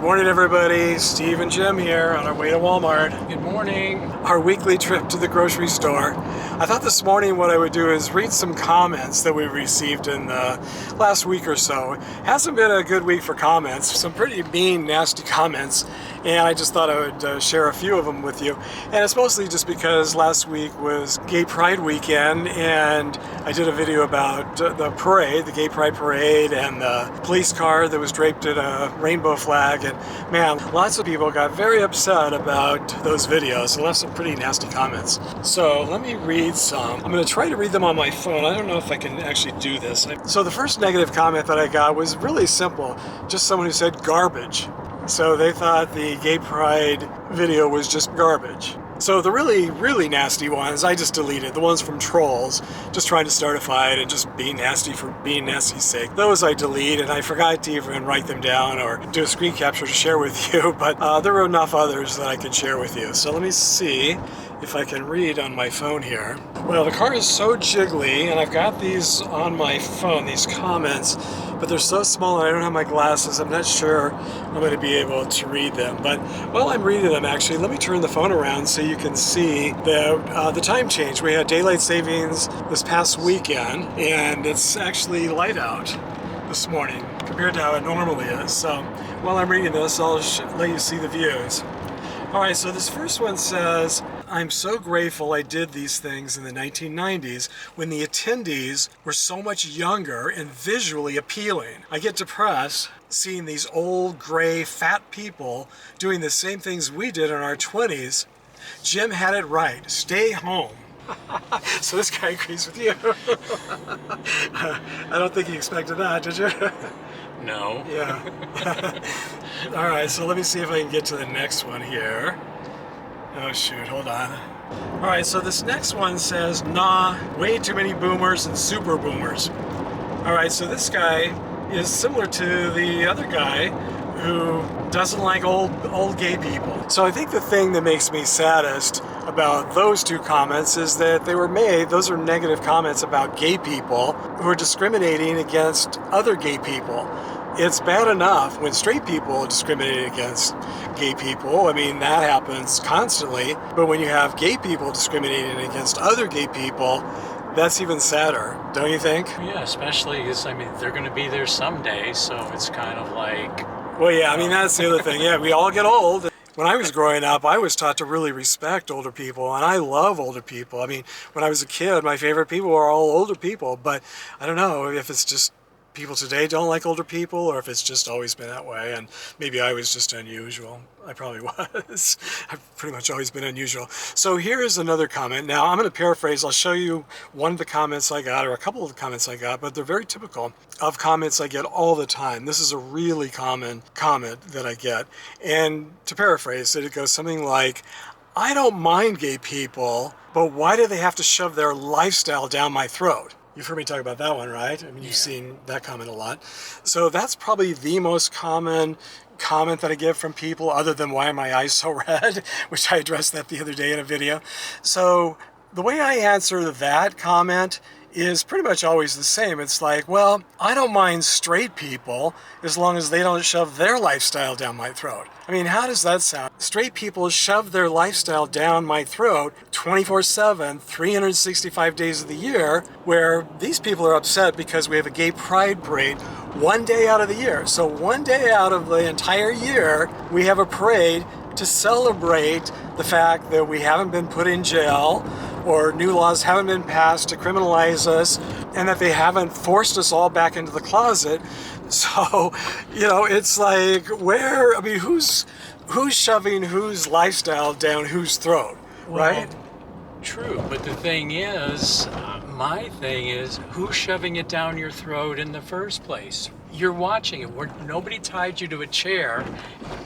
Morning everybody, Steve and Jim here on our way to Walmart. Good morning. Our weekly trip to the grocery store. I thought this morning what I would do is read some comments that we received in the last week or so. Hasn't been a good week for comments, some pretty mean, nasty comments, and I just thought I would share a few of them with you. And it's mostly just because last week was Gay Pride weekend, and I did a video about the parade, the Gay Pride parade, and the police car that was draped in a rainbow flag. And man, lots of people got very upset about those videos and left some pretty nasty comments. So let me read some. I'm going to try to read them on my phone. I don't know if I can actually do this. So the first negative comment that I got was really simple. Just someone who said garbage. So they thought the Gay Pride video was just garbage. So the really, really nasty ones, I just deleted. The ones from trolls, just trying to start a fight and just being nasty for being nasty's sake. Those I delete, and I forgot to even write them down or do a screen capture to share with you, but there were enough others that I could share with you. So let me see if I can read on my phone here. Well, the car is so jiggly, and I've got these on my phone, these comments, but they're so small and I don't have my glasses. I'm not sure I'm going to be able to read them. But while I'm reading them, actually, let me turn the phone around so you can see the time change. We had daylight savings this past weekend, and it's actually light out this morning compared to how it normally is. So while I'm reading this, I'll let you see the views. All right, so this first one says, I'm so grateful I did these things in the 1990s when the attendees were so much younger and visually appealing. I get depressed seeing these old, gray, fat people doing the same things we did in our 20s. Jim had it right. Stay home. So this guy agrees with you. I don't think he expected that, did you? No. Yeah. All right, so let me see if I can get to the next one here. Oh shoot, hold on. All right, so this next one says, nah, way too many boomers and super boomers. All right, so this guy is similar to the other guy who doesn't like old gay people. So I think the thing that makes me saddest about those two comments is that they were made, those are negative comments about gay people who are discriminating against other gay people. It's bad enough when straight people discriminate against gay people. I mean, that happens constantly. But when you have gay people discriminating against other gay people, that's even sadder, don't you think? Yeah, especially because, I mean, they're going to be there someday, so it's kind of like... Well, yeah, I mean, that's the other thing. Yeah, we all get old. When I was growing up, I was taught to really respect older people, and I love older people. I mean, when I was a kid, my favorite people were all older people, but I don't know if it's just people today don't like older people or if it's just always been that way, and maybe I was just unusual. I probably was. I've pretty much always been unusual. So here's another comment. Now I'm going to paraphrase. I'll show you one of the comments I got, or a couple of the comments I got, but they're very typical of comments I get all the time. This is a really common comment that I get. And to paraphrase it, it goes something like, I don't mind gay people, but why do they have to shove their lifestyle down my throat? You've heard me talk about that one, right? I mean, you've seen that comment a lot. So that's probably the most common comment that I get from people, other than why are my eyes so red, which I addressed that the other day in a video. So the way I answer that comment is pretty much always the same. It's like, well, I don't mind straight people as long as they don't shove their lifestyle down my throat. I mean, how does that sound? Straight people shove their lifestyle down my throat 24/7, 365 days of the year, where these people are upset because we have a gay pride parade one day out of the year. So one day out of the entire year, we have a parade to celebrate the fact that we haven't been put in jail or new laws haven't been passed to criminalize us, and that they haven't forced us all back into the closet. So, you know, it's like, where, I mean, who's shoving whose lifestyle down whose throat, right? Well, true, but the thing is, my thing is, who's shoving it down your throat in the first place? You're watching it. Nobody tied you to a chair,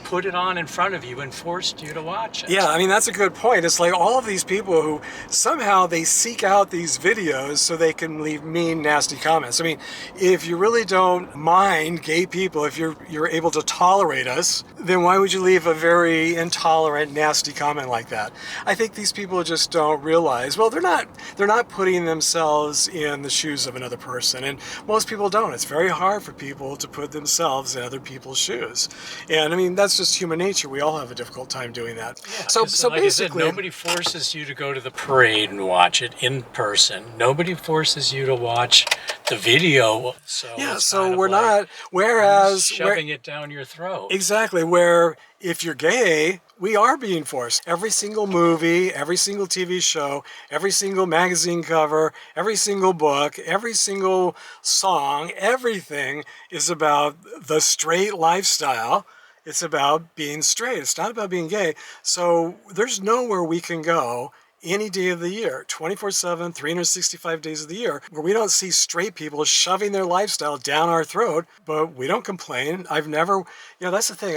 put it on in front of you, and forced you to watch it. Yeah, I mean, that's a good point. It's like all of these people who somehow they seek out these videos so they can leave mean, nasty comments. I mean, if you really don't mind gay people, if you're able to tolerate us, then why would you leave a very intolerant, nasty comment like that? I think these people just don't realize, well, they're not putting themselves in the shoes of another person, and most people don't. It's very hard for people people to put themselves in other people's shoes. And I mean, that's just human nature. We all have a difficult time doing that. Yeah, So like basically, I said, nobody forces you to go to the parade and watch it in person. Nobody forces you to watch the video. So yeah, it's so kind of we're like, not, who's whereas, shoving it down your throat? exactly, where if you're gay, we are being forced. Every single movie, every single TV show, every single magazine cover, every single book, every single song, everything is about the straight lifestyle. It's about being straight. It's not about being gay. So there's nowhere we can go any day of the year, 24/7, 365 days of the year, where we don't see straight people shoving their lifestyle down our throat, but we don't complain. I've never, that's the thing.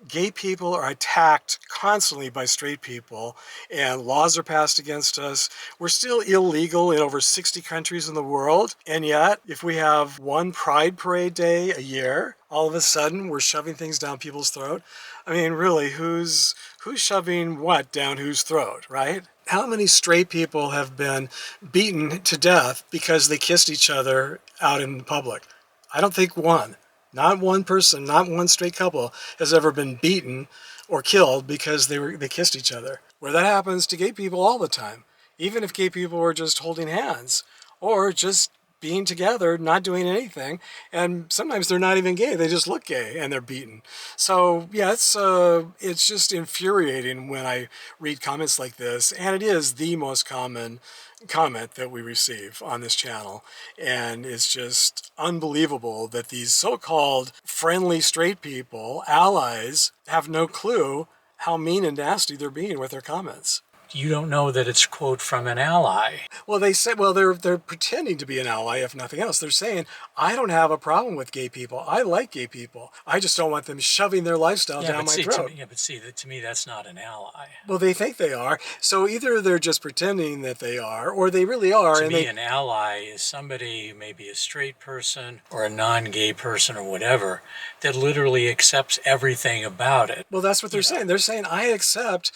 Gay people are attacked constantly by straight people, and laws are passed against us. We're still illegal in over 60 countries in the world, and yet if we have one Pride Parade day a year, all of a sudden we're shoving things down people's throat. I mean, really, who's shoving what down whose throat, right? How many straight people have been beaten to death because they kissed each other out in public? I don't think one. Not one person, not one straight couple has ever been beaten or killed because they kissed each other. Where that happens to gay people all the time. Even if gay people are just holding hands or just being together, not doing anything, and sometimes they're not even gay, they just look gay and they're beaten. So yeah, it's just infuriating when I read comments like this, and it is the most common comment that we receive on this channel, and it's just unbelievable that these so-called friendly straight people, allies, have no clue how mean and nasty they're being with their comments. You don't know that it's quote from an ally. Well, they say, well, they're pretending to be an ally, if nothing else. They're saying, I don't have a problem with gay people. I like gay people. I just don't want them shoving their lifestyle down my throat. To me, that's not an ally. Well, they think they are. So either they're just pretending that they are, or they really are. To me, an ally is somebody who may be a straight person or a non-gay person or whatever that literally accepts everything about it. Well, that's what they're saying. They're saying, I accept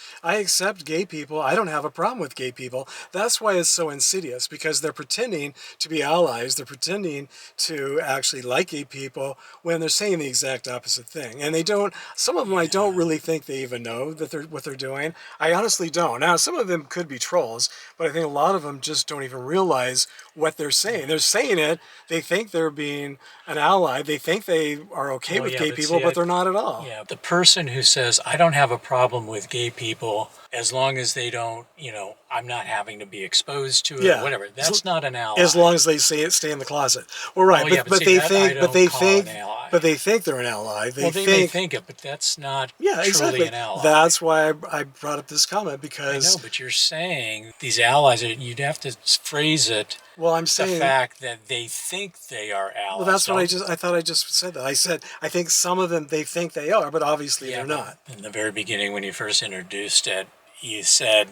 gay people. I don't have a problem with gay people. That's why it's so insidious, because they're pretending to be allies. They're pretending to actually like gay people when they're saying the exact opposite thing. And they don't, some of them I don't really think they even know that what they're doing. I honestly don't. Now, some of them could be trolls, but I think a lot of them just don't even realize what they're saying. They're saying it. They think they're being an ally. They think they are okay with gay people, but they're not at all. Yeah, the person who says, I don't have a problem with gay people as long as they don't, I'm not having to be exposed to it or whatever. That's not an ally. As long as they stay in the closet. Well, right, but they think they're an ally. They may think it, but that's not truly an ally. That's why I brought up this comment, because I know, but you're saying these allies, you'd have to phrase it. Well, I'm saying the fact that they think they are allies. Well, that's what I thought I just said that. I said, I think some of them, they think they are, but obviously they're not. In the very beginning, when you first introduced it, you said,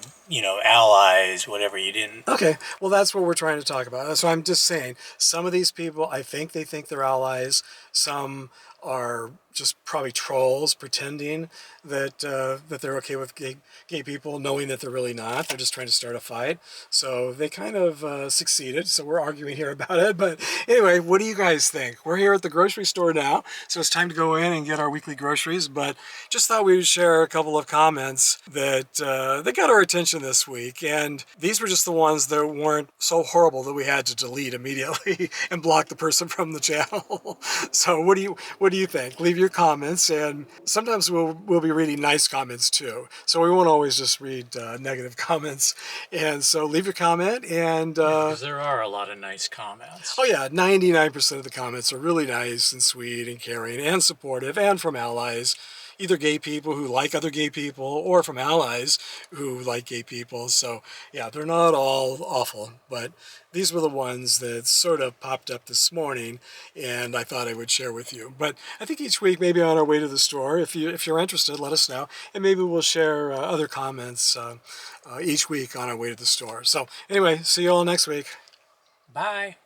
allies, whatever, you didn't. Okay, well, that's what we're trying to talk about. So I'm just saying, some of these people, I think they think they're allies. Some are just probably trolls pretending that that they're okay with gay people, knowing that they're really not. They're just trying to start a fight. So they kind of succeeded. So we're arguing here about it. But anyway, what do you guys think? We're here at the grocery store now, so it's time to go in and get our weekly groceries. But just thought we would share a couple of comments that that got our attention this week, and these were just the ones that weren't so horrible that we had to delete immediately and block the person from the channel. So what do you think? Leave your comments, and sometimes we'll be reading nice comments too. So we won't always just read negative comments. And so leave your comment, and because there are a lot of nice comments. Oh yeah, 99% of the comments are really nice and sweet and caring and supportive, and from allies. Either gay people who like other gay people, or from allies who like gay people. So yeah, they're not all awful, but these were the ones that sort of popped up this morning, and I thought I would share with you. But I think each week, maybe on our way to the store, if you're interested, let us know, and maybe we'll share other comments each week on our way to the store. So anyway, see you all next week. Bye.